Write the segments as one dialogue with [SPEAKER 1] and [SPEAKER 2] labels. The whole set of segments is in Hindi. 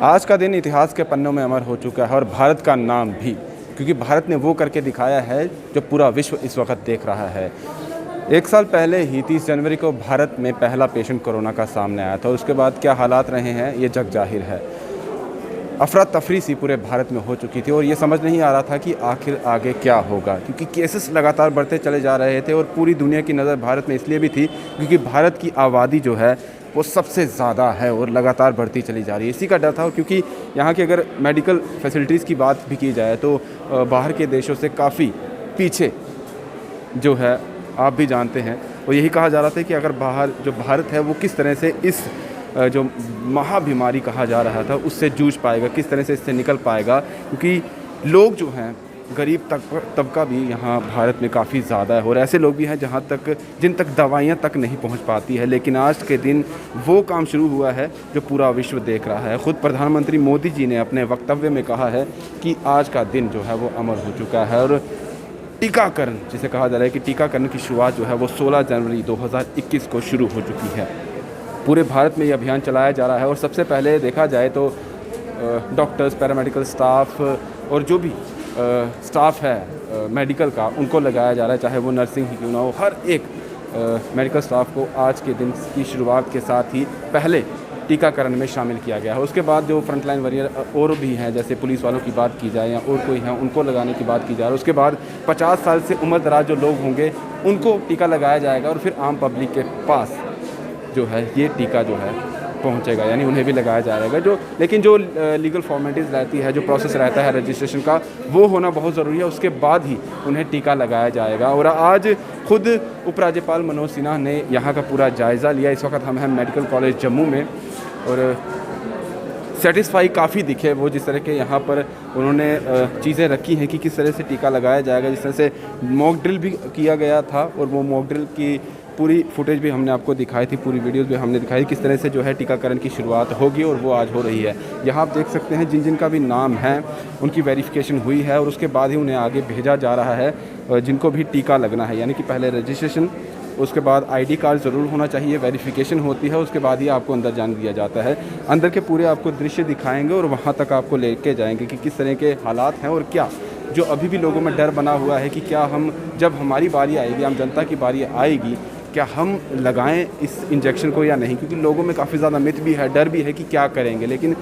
[SPEAKER 1] आज का दिन इतिहास के पन्नों में अमर हो चुका है और भारत का नाम भी, क्योंकि भारत ने वो करके दिखाया है जो पूरा विश्व इस वक्त देख रहा है। 1 साल पहले ही 30 जनवरी को भारत में पहला पेशेंट कोरोना का सामने आया था। उसके बाद क्या हालात रहे हैं ये जग जाहिर है। अफरा तफरी सी पूरे भारत में हो चुकी थी और ये समझ नहीं आ रहा था कि आखिर आगे क्या होगा, क्योंकि केसेस लगातार बढ़ते चले जा रहे थे और पूरी दुनिया की नज़र भारत में इसलिए भी थी क्योंकि भारत की आबादी जो है वो सबसे ज़्यादा है और लगातार बढ़ती चली जा रही है। इसी का डर था, क्योंकि यहाँ की अगर मेडिकल फैसिलिटीज़ की बात भी की जाए तो बाहर के देशों से काफ़ी पीछे जो है, आप भी जानते हैं। और यही कहा जा रहा था कि अगर बाहर जो भारत है वो किस तरह से इस जो महाबीमारी कहा जा रहा था उससे जूझ पाएगा, किस तरह से इससे निकल पाएगा, क्योंकि लोग जो हैं गरीब तबका भी यहाँ भारत में काफ़ी ज़्यादा है और ऐसे लोग भी हैं जिन तक दवाइयाँ तक नहीं पहुँच पाती है। लेकिन आज के दिन वो काम शुरू हुआ है जो पूरा विश्व देख रहा है। ख़ुद प्रधानमंत्री मोदी जी ने अपने वक्तव्य में कहा है कि आज का दिन जो है वो अमर हो चुका है और टीकाकरण, जिसे कहा जा रहा है कि टीकाकरण की शुरुआत जो है वो 16 जनवरी 2021 को शुरू हो चुकी है। पूरे भारत में ये अभियान चलाया जा रहा है और सबसे पहले देखा जाए तो डॉक्टर्स, पैरामेडिकल स्टाफ और जो भी स्टाफ है मेडिकल का, उनको लगाया जा रहा है, चाहे वो नर्सिंग ही क्यों ना हो। हर एक मेडिकल स्टाफ को आज के दिन की शुरुआत के साथ ही पहले टीकाकरण में शामिल किया गया है। उसके बाद जो फ्रंटलाइन वॉरियर और भी हैं, जैसे पुलिस वालों की बात की जाए या और कोई हैं, उनको लगाने की बात की जा रही है। उसके बाद 50 साल से उम्र दराज जो लोग होंगे उनको टीका लगाया जाएगा और फिर आम पब्लिक के पास जो है ये टीका जो है पहुंचेगा, यानी उन्हें भी लगाया जाएगा। लेकिन जो लीगल फॉर्मेलिटीज़ रहती है, जो प्रोसेस रहता है रजिस्ट्रेशन का, वो होना बहुत ज़रूरी है। उसके बाद ही उन्हें टीका लगाया जाएगा। और आज खुद उपराज्यपाल मनोज सिन्हा ने यहाँ का पूरा जायज़ा लिया। इस वक्त हम हैं मेडिकल कॉलेज जम्मू में और सेटिस्फाई काफ़ी दिखे वो, जिस तरह के यहाँ पर उन्होंने चीज़ें रखी हैं कि किस तरह से टीका लगाया जाएगा। जिस तरह से मॉक ड्रिल भी किया गया था और वो मॉक ड्रिल की पूरी फुटेज भी हमने आपको दिखाई थी, पूरी वीडियोस भी हमने दिखाई किस तरह से जो है टीकाकरण की शुरुआत होगी और वो आज हो रही है। यहाँ आप देख सकते हैं जिन का भी नाम है उनकी वेरिफिकेशन हुई है और उसके बाद ही उन्हें आगे भेजा जा रहा है जिनको भी टीका लगना है। यानी कि पहले रजिस्ट्रेशन, उसके बाद आईडी कार्ड ज़रूर होना चाहिए, वेरिफिकेशन होती है, उसके बाद ही आपको अंदर जाने दिया जाता है। अंदर के पूरे आपको दृश्य दिखाएंगे और वहाँ तक आपको लेके जाएंगे कि किस तरह के हालात हैं और क्या जो अभी भी लोगों में डर बना हुआ है कि क्या हम, जब हमारी बारी आएगी, आम जनता की बारी आएगी, क्या हम लगाएं इस इंजेक्शन को या नहीं, क्योंकि लोगों में काफ़ी ज़्यादा मिथ भी है, डर भी है कि क्या करेंगे। लेकिन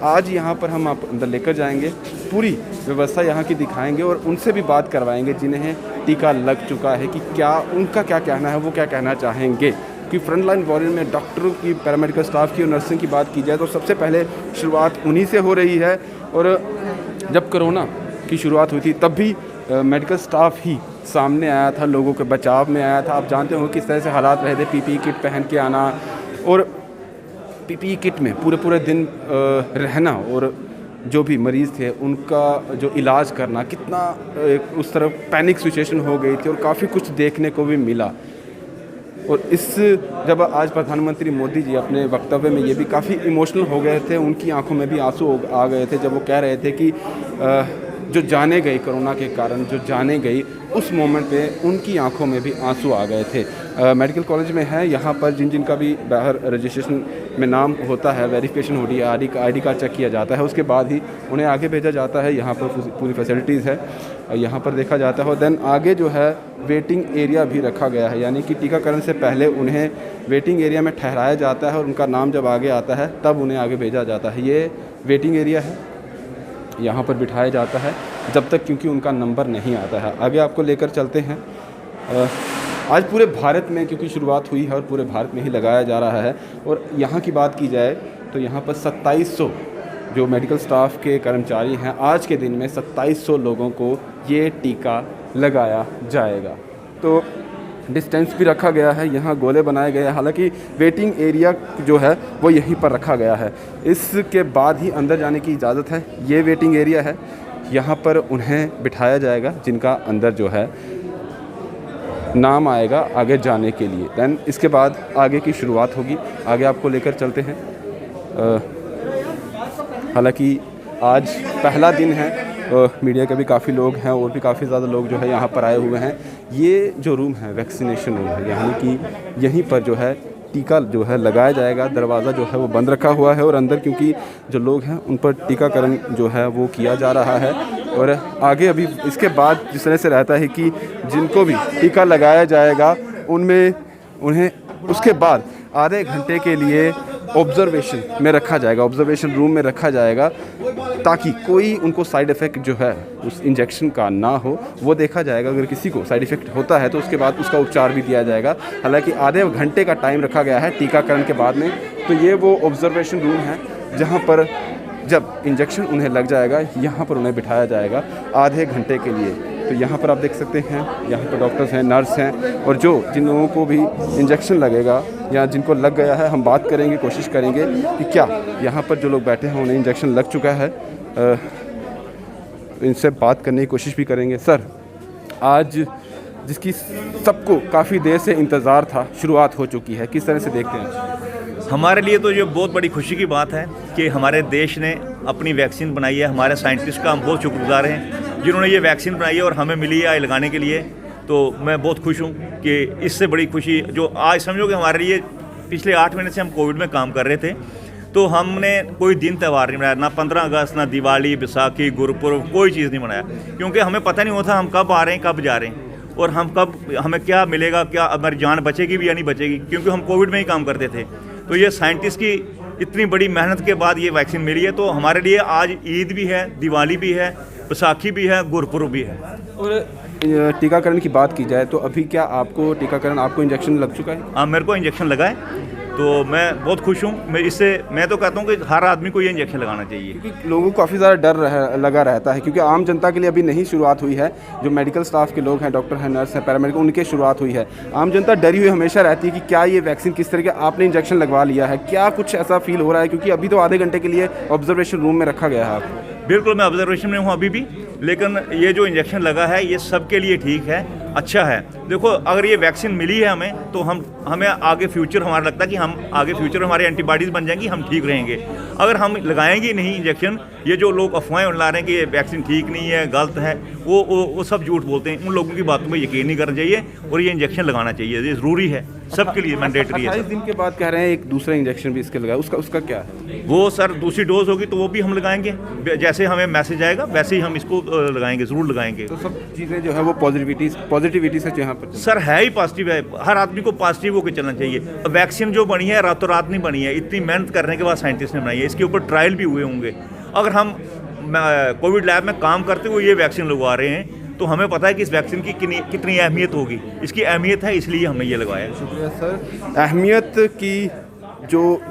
[SPEAKER 1] आज यहाँ पर हम आप अंदर लेकर जाएंगे, पूरी व्यवस्था यहाँ की दिखाएंगे और उनसे भी बात करवाएंगे जिन्हें टीका लग चुका है कि क्या उनका क्या कहना है, वो क्या कहना चाहेंगे। कि फ्रंट लाइन वॉरियर में डॉक्टरों की, पैरामेडिकल स्टाफ की और नर्सिंग की बात की जाए तो सबसे पहले शुरुआत उन्हीं से हो रही है। और जब कोरोना की शुरुआत हुई थी तब भी मेडिकल स्टाफ ही सामने आया था, लोगों के बचाव में आया था। आप जानते हो किस तरह से हालात रहे थे, पीपीई किट पहन के आना और पीपीई किट में पूरे दिन रहना और जो भी मरीज़ थे उनका जो इलाज करना, कितना उस तरफ पैनिक सिचुएशन हो गई थी और काफ़ी कुछ देखने को भी मिला। और जब आज प्रधानमंत्री मोदी जी अपने वक्तव्य में ये भी काफ़ी इमोशनल हो गए थे, उनकी आंखों में भी आंसू आ गए थे जब वो कह रहे थे कि जो जाने गई कोरोना के कारण, जो जाने गई, उस मोमेंट पे उनकी आंखों में भी आंसू आ गए थे। मेडिकल कॉलेज में है, यहाँ पर जिन का भी बाहर रजिस्ट्रेशन में नाम होता है, वेरिफिकेशन होती है, आईडी कार्ड चेक किया जाता है, उसके बाद ही उन्हें आगे भेजा जाता है। यहाँ पर पूरी फैसिलिटीज़ है, यहाँ पर देखा जाता है। और देन आगे जो है वेटिंग एरिया भी रखा गया है, यानी कि टीकाकरण से पहले उन्हें वेटिंग एरिया में ठहराया जाता है और उनका नाम जब आगे आता है तब उन्हें आगे भेजा जाता है। ये वेटिंग एरिया है, यहाँ पर बिठाया जाता है जब तक, क्योंकि उनका नंबर नहीं आता है। आगे आपको लेकर चलते हैं। आज पूरे भारत में क्योंकि शुरुआत हुई है और पूरे भारत में ही लगाया जा रहा है। और यहाँ की बात की जाए तो यहाँ पर 2700 जो मेडिकल स्टाफ के कर्मचारी हैं, आज के दिन में 2700 लोगों को ये टीका लगाया जाएगा। तो डिस्टेंस भी रखा गया है, यहाँ गोले बनाए गए हैं। हालांकि वेटिंग एरिया जो है वो यहीं पर रखा गया है, इसके बाद ही अंदर जाने की इजाज़त है। ये वेटिंग एरिया है, यहाँ पर उन्हें बिठाया जाएगा जिनका अंदर जो है नाम आएगा आगे जाने के लिए। दैन इसके बाद आगे की शुरुआत होगी। आगे आपको लेकर चलते हैं। हालांकि आज पहला दिन है, मीडिया के भी काफ़ी लोग हैं और भी काफ़ी ज़्यादा लोग जो है यहाँ पर आए हुए हैं। ये जो रूम है वैक्सीनेशन रूम है, यानी कि यहीं पर जो है टीका जो है लगाया जाएगा। दरवाज़ा जो है वो बंद रखा हुआ है और अंदर क्योंकि जो लोग हैं उन पर टीकाकरण जो है वो किया जा रहा है। और आगे अभी इसके बाद जिस तरह से रहता है कि जिनको भी टीका लगाया जाएगा उन्हें उसके बाद आधे घंटे के लिए ऑब्जर्वेशन में रखा जाएगा, ऑब्जर्वेशन रूम में रखा जाएगा, ताकि कोई उनको साइड इफ़ेक्ट जो है उस इंजेक्शन का ना हो वो देखा जाएगा। अगर किसी को साइड इफ़ेक्ट होता है तो उसके बाद उसका उपचार भी दिया जाएगा। हालांकि आधे घंटे का टाइम रखा गया है टीकाकरण के बाद में। तो ये वो ऑब्जर्वेशन रूम है जहाँ पर जब इंजेक्शन उन्हें लग जाएगा यहाँ पर उन्हें बिठाया जाएगा आधे घंटे के लिए। तो यहाँ पर आप देख सकते हैं, यहाँ पर डॉक्टर्स हैं, नर्स हैं, और जिन लोगों को भी इंजेक्शन लगेगा या जिनको लग गया है, हम बात करेंगे, कोशिश करेंगे कि क्या यहाँ पर जो लोग बैठे हैं उन्हें इंजेक्शन लग चुका है। इनसे बात करने की कोशिश भी करेंगे। सर, आज जिसकी सबको काफ़ी देर से इंतज़ार था, शुरुआत हो चुकी है, किस तरह से देखते हैं?
[SPEAKER 2] हमारे लिए तो ये बहुत बड़ी खुशी की बात है कि हमारे देश ने अपनी वैक्सीन बनाई है। हमारे साइंटिस्ट का हम बहुत शुक्रगुजार हैं जिन्होंने ये वैक्सीन बनाई है और हमें मिली है लगाने के लिए। तो मैं बहुत खुश हूँ कि इससे बड़ी खुशी जो आज समझो कि हमारे लिए पिछले 8 महीने से हम कोविड में काम कर रहे थे, तो हमने कोई दिन त्यौहार नहीं मनाया, ना 15 अगस्त, ना दिवाली, बैसाखी, गुरुपुरब, कोई चीज़ नहीं मनाया, क्योंकि हमें पता नहीं होता हम कब आ रहे हैं, कब जा रहे हैं, और हमें क्या मिलेगा, क्या हमारी जान बचेगी भी या नहीं बचेगी, क्योंकि हम कोविड में ही काम करते थे। तो ये साइंटिस्ट की इतनी बड़ी मेहनत के बाद ये वैक्सीन मिली है। तो हमारे लिए आज ईद भी है, दिवाली भी है, बैसाखी भी है, गुरुपुरब भी है।
[SPEAKER 1] और टीकाकरण की बात की जाए तो अभी क्या आपको इंजेक्शन लग चुका है?
[SPEAKER 2] हाँ, मेरे को इंजेक्शन लगा है, तो मैं बहुत खुश हूँ। मैं तो कहता हूँ कि हर आदमी को ये इंजेक्शन लगाना चाहिए,
[SPEAKER 1] क्योंकि लोगों को काफ़ी ज़्यादा डर लगा रहता है, क्योंकि आम जनता के लिए अभी नहीं शुरुआत हुई है। जो मेडिकल स्टाफ के लोग हैं, डॉक्टर हैं, नर्स हैं, पैरामेडिकल, उनके शुरुआत हुई है। आम जनता डरी हुई हमेशा रहती है कि क्या ये वैक्सीन किस तरह के, आपने इंजेक्शन लगवा लिया है, क्या कुछ ऐसा फील हो रहा है? क्योंकि अभी तो आधे घंटे के लिए ऑब्जर्वेशन रूम में रखा गया है आपको।
[SPEAKER 2] बिल्कुल, मैं ऑब्जर्वेशन में हूँ अभी भी, लेकिन ये जो इंजेक्शन लगा है ये सबके लिए ठीक है, अच्छा है। देखो, अगर ये वैक्सीन मिली है हमें, तो हमें आगे फ्यूचर, हमारा लगता है कि हम आगे फ्यूचर में हमारी एंटीबॉडीज़ बन जाएंगी, हम ठीक रहेंगे। अगर हम लगाएंगे नहीं इंजेक्शन, ये जो लोग अफवाहें उड़ा रहे हैं कि ये वैक्सीन ठीक नहीं है, गलत है, वो सब झूठ बोलते हैं। उन लोगों की बातों में यकीन नहीं करना चाहिए और ये इंजेक्शन लगाना चाहिए, ये ज़रूरी है, सबके लिए मैंडेटरी है।
[SPEAKER 1] 28 दिन के बाद कह रहे हैं एक दूसरा इंजेक्शन भी इसके लगाया, उसका क्या है?
[SPEAKER 2] वो सर दूसरी डोज होगी तो वो भी हम लगाएंगे, जैसे हमें मैसेज आएगा वैसे ही हम इसको लगाएंगे, ज़रूर लगाएंगे।
[SPEAKER 1] तो सब चीज़ें जो है वो पॉजिटिविटी से यहाँ पर
[SPEAKER 2] सर है ही पॉजिटिव है, हर आदमी को पॉजिटिव होकर चलना चाहिए। वैक्सीन जो बनी है रातों रात नहीं बनी है, इतनी मेहनत करने के बाद साइंटिस्ट ने बनाई है, इसके ऊपर ट्रायल भी हुए होंगे। अगर हम कोविड लैब में काम करते हुए ये वैक्सीन लगवा रहे हैं तो हमें पता है कि इस वैक्सीन की कितनी अहमियत होगी। इसकी अहमियत है, इसलिए हमने ये लगवाया।
[SPEAKER 1] शुक्रिया सर। अहमियत की जो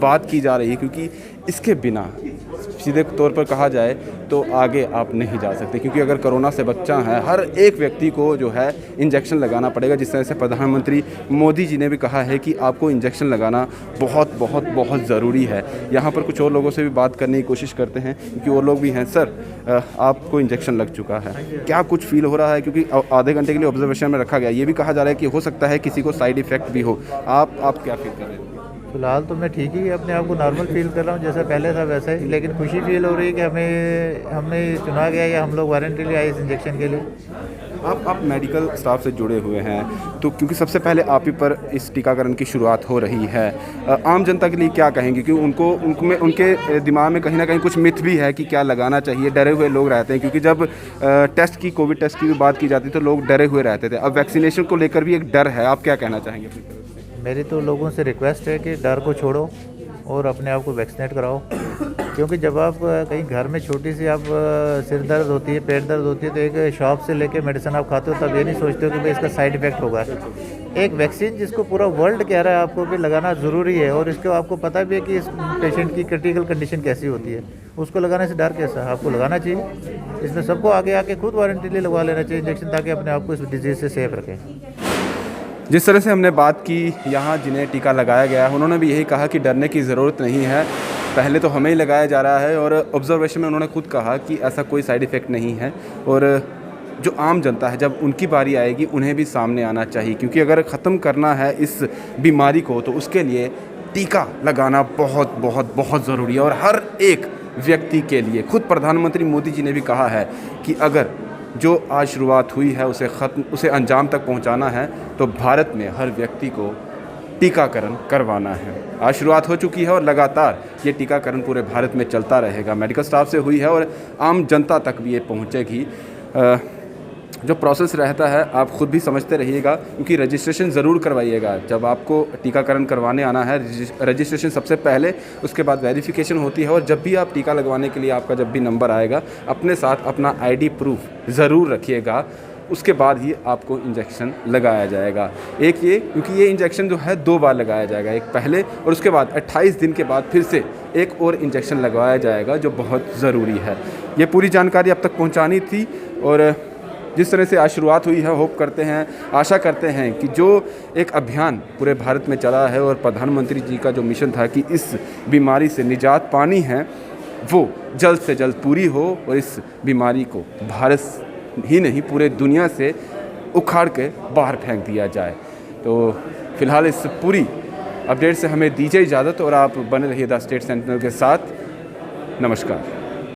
[SPEAKER 1] बात की जा रही है, क्योंकि इसके बिना सीधे तौर पर कहा जाए तो आगे आप नहीं जा सकते, क्योंकि अगर कोरोना से बच्चा है, हर एक व्यक्ति को जो है इंजेक्शन लगाना पड़ेगा। जिस तरह से प्रधानमंत्री मोदी जी ने भी कहा है कि आपको इंजेक्शन लगाना बहुत बहुत बहुत ज़रूरी है। यहाँ पर कुछ और लोगों से भी बात करने की कोशिश करते हैं, क्योंकि वो लोग भी हैं। सर, आपको इंजेक्शन लग चुका है, क्या कुछ फील हो रहा है? क्योंकि आधे घंटे के लिए ऑब्जर्वेशन में रखा गया, ये भी कहा जा रहा है कि हो सकता है किसी को साइड इफ़ेक्ट भी हो। आप क्या फील कर रहे हैं?
[SPEAKER 3] फिलहाल तो मैं ठीक ही अपने आप को नॉर्मल फील कर रहा हूँ, जैसा पहले था वैसा ही, लेकिन खुशी फील हो रही है कि हमें चुना गया या हम लोग वारंटली आए इस इंजेक्शन के लिए।
[SPEAKER 1] आप मेडिकल स्टाफ से जुड़े हुए हैं, तो क्योंकि सबसे पहले आप ही पर इस टीकाकरण की शुरुआत हो रही है, आम जनता के लिए क्या कहेंगे? क्योंकि उनके दिमाग में कहीं ना कहीं कुछ मिथ भी है कि क्या लगाना चाहिए, डरे हुए लोग रहते हैं। क्योंकि जब कोविड टेस्ट की भी बात की जाती तो लोग डरे हुए रहते थे, अब वैक्सीनेशन को लेकर भी एक डर है। आप क्या कहना चाहेंगे?
[SPEAKER 3] मेरी तो लोगों से रिक्वेस्ट है कि डर को छोड़ो और अपने आप को वैक्सीनेट कराओ, क्योंकि जब आप कहीं घर में छोटी सी आप सिर दर्द होती है, पेट दर्द होती है, तो एक शॉप से लेके मेडिसिन आप खाते हो, तब ये नहीं सोचते हो कि भाई इसका साइड इफ़ेक्ट होगा। एक वैक्सीन जिसको पूरा वर्ल्ड कह रहा है आपको कि लगाना ज़रूरी है, और इसको आपको पता भी है कि इस पेशेंट की क्रिटिकल कंडीशन कैसी होती है, उसको लगाने से डर कैसा? आपको लगाना चाहिए। इसमें सबको आगे आके खुद वारंटी लगवा लेना चाहिए इंजेक्शन, ताकि अपने आप को इस डिजीज़ से सेफ रखें।
[SPEAKER 1] जिस तरह से हमने बात की, यहाँ जिन्हें टीका लगाया गया है उन्होंने भी यही कहा कि डरने की ज़रूरत नहीं है, पहले तो हमें ही लगाया जा रहा है। और ऑब्जर्वेशन में उन्होंने खुद कहा कि ऐसा कोई साइड इफ़ेक्ट नहीं है, और जो आम जनता है जब उनकी बारी आएगी उन्हें भी सामने आना चाहिए, क्योंकि अगर ख़त्म करना है इस बीमारी को तो उसके लिए टीका लगाना बहुत बहुत बहुत ज़रूरी है। और हर एक व्यक्ति के लिए, खुद प्रधानमंत्री मोदी जी ने भी कहा है कि अगर जो आज शुरुआत हुई है उसे अंजाम तक पहुंचाना है तो भारत में हर व्यक्ति को टीकाकरण करवाना है। आज शुरुआत हो चुकी है और लगातार ये टीकाकरण पूरे भारत में चलता रहेगा। मेडिकल स्टाफ से हुई है और आम जनता तक भी ये पहुँचेगी। जो प्रोसेस रहता है आप खुद भी समझते रहिएगा, क्योंकि रजिस्ट्रेशन ज़रूर करवाइएगा। जब आपको टीकाकरण करवाने आना है, रजिस्ट्रेशन सबसे पहले, उसके बाद वेरिफिकेशन होती है। और जब भी आप टीका लगवाने के लिए आपका जब भी नंबर आएगा, अपने साथ अपना आईडी प्रूफ ज़रूर रखिएगा। उसके बाद ही आपको इंजेक्शन लगाया जाएगा। एक ये, क्योंकि ये इंजेक्शन जो है 2 बार लगाया जाएगा, एक पहले और उसके बाद 28 दिन के बाद फिर से एक और इंजेक्शन लगवाया जाएगा, जो बहुत ज़रूरी है। ये पूरी जानकारी अब तक पहुँचानी थी और जिस तरह से आज शुरुआत हुई है, होप करते हैं, आशा करते हैं कि जो एक अभियान पूरे भारत में चला है और प्रधानमंत्री जी का जो मिशन था कि इस बीमारी से निजात पानी है, वो जल्द से जल्द पूरी हो और इस बीमारी को भारत ही नहीं पूरे दुनिया से उखाड़ के बाहर फेंक दिया जाए। तो फिलहाल इस पूरी अपडेट से हमें दीजिए इजाज़त और आप बने रहिए द स्टेट सेंटिनल के साथ। नमस्कार।